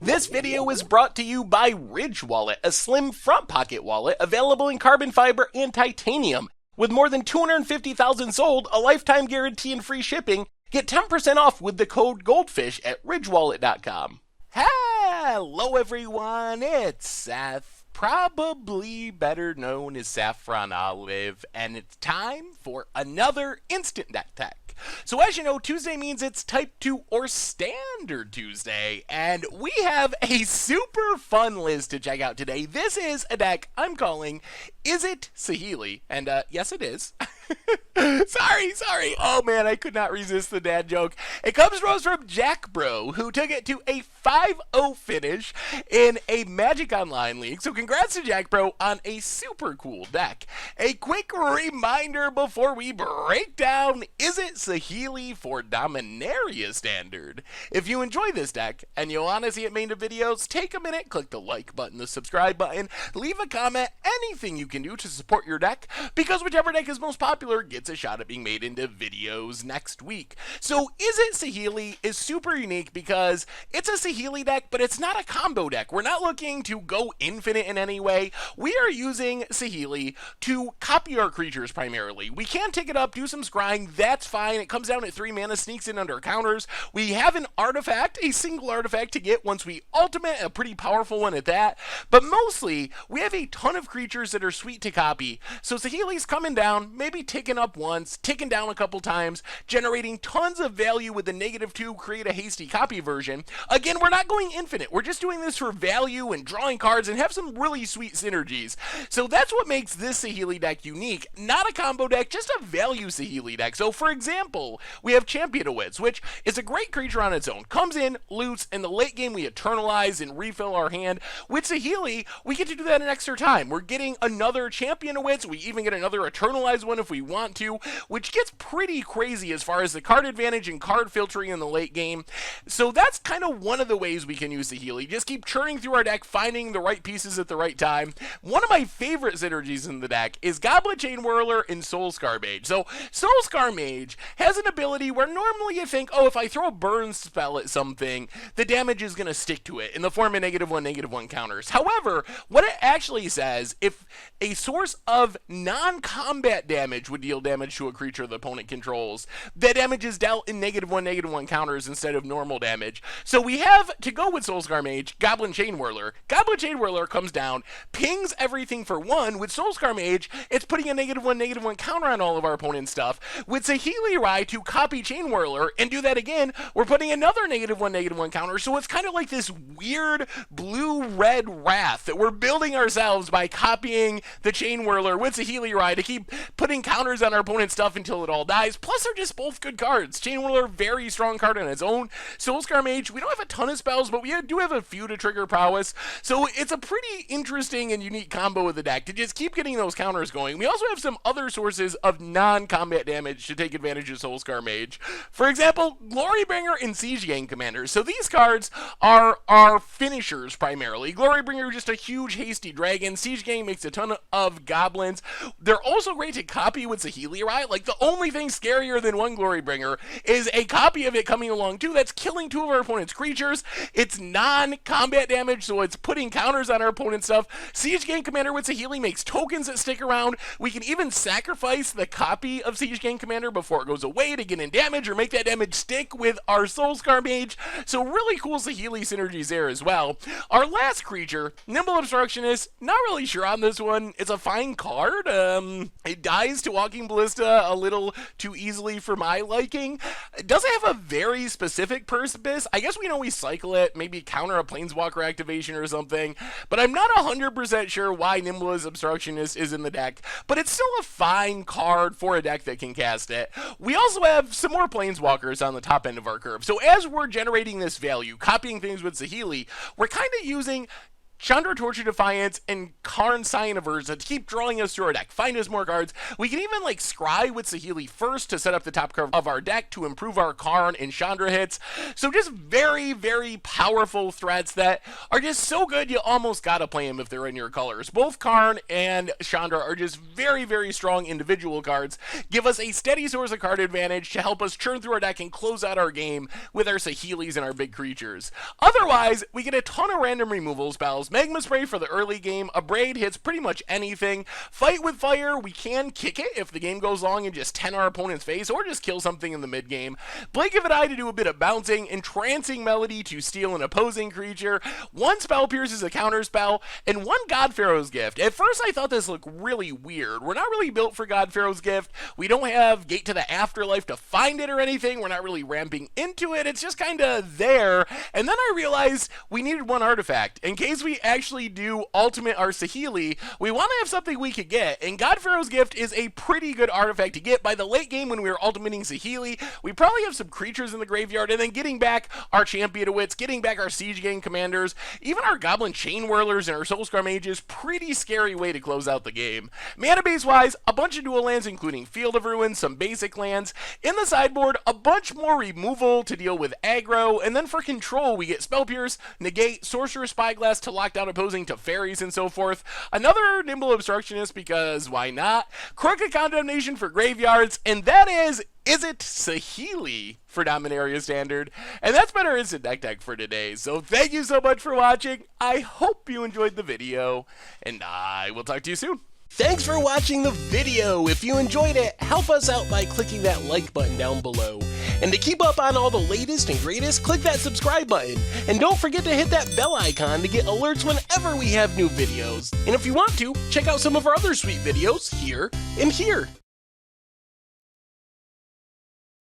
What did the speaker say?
This video is brought to you by Ridge Wallet, a slim front pocket wallet available in carbon fiber and titanium. With more than 250,000 sold, a lifetime guarantee and free shipping, get 10% off with the code GOLDFISH at ridgewallet.com. Hello everyone, it's Seth, probably better known as Saffron Olive, and it's time for another Instant Deck Tech. So as you know, Tuesday means it's Type 2 or Standard Tuesday, and we have a super fun list to check out today. This is a deck I'm calling Izzet Saheeli, and yes it is. Sorry. Oh man, I could not resist the dad joke. It comes to us from Jack Bro, who took it to a 5-0 finish in a Magic Online League. So congrats to Jack Bro on a super cool deck. A quick reminder before we break down Izzet Saheeli for Dominaria Standard. If you enjoy this deck and you want to see it made into videos, take a minute, click the like button, the subscribe button, leave a comment, anything you can do to support your deck, because whichever deck is most popular gets a shot at being made into videos next week. So Izzet Saheeli is super unique because it's a Saheeli deck, but it's not a combo deck. We're not looking to go infinite in any way. We are using Saheeli to copy our creatures primarily. We can take it up, do some scrying, that's fine. It comes down at 3 mana, sneaks in under counters. We have an artifact, a single artifact to get once we ultimate, a pretty powerful one at that. But mostly, we have a ton of creatures that are sweet to copy. So Saheeli's coming down, maybe ticking up once, ticking down a couple times, generating tons of value with the -2, create a hasty copy version. Again, we're not going infinite. We're just doing this for value and drawing cards and have some really sweet synergies. So that's what makes this Saheeli deck unique. Not a combo deck, just a value Saheeli deck. So for example, we have Champion of Wits, which is a great creature on its own. Comes in, loots, in the late game we eternalize and refill our hand. With Saheeli, we get to do that an extra time. We're getting another Champion of Wits. We even get another eternalized one if we want to, which gets pretty crazy as far as the card advantage and card filtering in the late game. So that's kind of one of the ways we can use Saheeli. Just keep churning through our deck, finding the right pieces at the right time. One of my favorite synergies in the deck is Goblin Chainwhirler and Soulscar Mage. So Soulscar Mage has an ability where normally you think, oh, if I throw a burn spell at something, the damage is going to stick to it in the form of -1/-1 counters. However, what it actually says, if a source of non-combat damage would deal damage to a creature the opponent controls, that damage is dealt in -1/-1 counters instead of normal damage. So we have, to go with Soulscar Mage, Goblin Chainwhirler. Goblin Chainwhirler comes down, pings everything for 1. With Soulscar Mage, it's putting a -1/-1 counter on all of our opponent's stuff. With Saheeli Rai to copy Chainwhirler and do that again, we're putting another -1/-1 counter. So it's kind of like this weird blue-red wrath that we're building ourselves by copying the Chainwhirler with Saheeli Rai to keep putting counters on our opponent's stuff until it all dies. Plus, they're just both good cards. Chainwhirler, very strong card on its own. Soulscar Mage, we don't have a ton of spells, but we do have a few to trigger prowess. So it's a pretty interesting and unique combo of the deck to just keep getting those counters going. We also have some other sources of non-combat damage to take advantage of Soulscar Mage. For example, Glorybringer and Siege Gang Commander. So these cards are our finishers primarily. Glorybringer, just a huge hasty dragon. Siege Gang makes a ton of goblins. They're also great to copy with Saheeli Rai. Like, the only thing scarier than one Glorybringer is a copy of it coming along too. That's killing 2 of our opponent's creatures. It's non-combat damage, so it's putting counters on our opponent's stuff. Siege Gang Commander with Saheeli makes tokens that stick around. We can even sacrifice the copy of Siege Gang Commander before it goes away to get in damage or make that damage stick with our Soulscar Mage. So really cool Saheeli synergies there as well. Our last creature, Nimble Obstructionist, not really sure on this one. It's a fine card. It dies to Walking Ballista a little too easily for my liking. It doesn't have a very specific purpose. I guess we know we cycle it, maybe counter a Planeswalker activation or something, but I'm not 100% sure why Nimble Obstructionist is in the deck, but it's still a fine card for a deck that can cast it. We also have some more Planeswalkers on the top end of our curve. So as we're generating this value, copying things with Saheeli, we're kind of using Chandra Torture Defiance, and Karn Scion of Urza to keep drawing us through our deck, find us more cards. We can even like scry with Saheeli first to set up the top card of our deck to improve our Karn and Chandra hits. So just very, very powerful threats that are just so good you almost gotta play them if they're in your colors. Both Karn and Chandra are just very, very strong individual cards, give us a steady source of card advantage to help us churn through our deck and close out our game with our Saheelis and our big creatures. Otherwise, we get a ton of random removal spells. Magma Spray for the early game, Abrade hits pretty much anything. Fight with Fire, we can kick it if the game goes long and just 10 our opponent's face, or just kill something in the mid game. Blink of an Eye to do a bit of bouncing, Entrancing Melody to steal an opposing creature, one Spell Pierce is a counter spell, and one God Pharaoh's Gift. At first I thought this looked really weird. We're not really built for God Pharaoh's Gift. We don't have Gate to the Afterlife to find it or anything. We're not really ramping into it. It's just kind of there. And then I realized we needed one artifact. In case we actually do ultimate our Saheeli, we want to have something we could get. And God Pharaoh's Gift is a pretty good artifact to get. By the late game when we were ultimating Saheeli, we probably have some creatures in the graveyard, and then getting back our Champion of Wits, getting back our Siege Gang commanders, even our Goblin Chainwhirlers and our Soulscar Mages, pretty scary way to close out the game. Mana base wise, a bunch of dual lands including Field of Ruin, some basic lands. In the sideboard, a bunch more removal to deal with aggro, and then for control we get Spell Pierce, Negate, Sorcerer's Spyglass to lock down opposing Teferis and so forth. Another Nimble Obstructionist because why not? Crooked Condemnation for graveyards, and that is Izzet Saheeli for Dominaria Standard. And that's been our Instant Deck Tech for today. So thank you so much for watching. I hope you enjoyed the video, and I will talk to you soon. Thanks for watching the video. If you enjoyed it, help us out by clicking that like button down below. And to keep up on all the latest and greatest, click that subscribe button. And don't forget to hit that bell icon to get alerts whenever we have new videos. And if you want to, check out some of our other sweet videos here and here.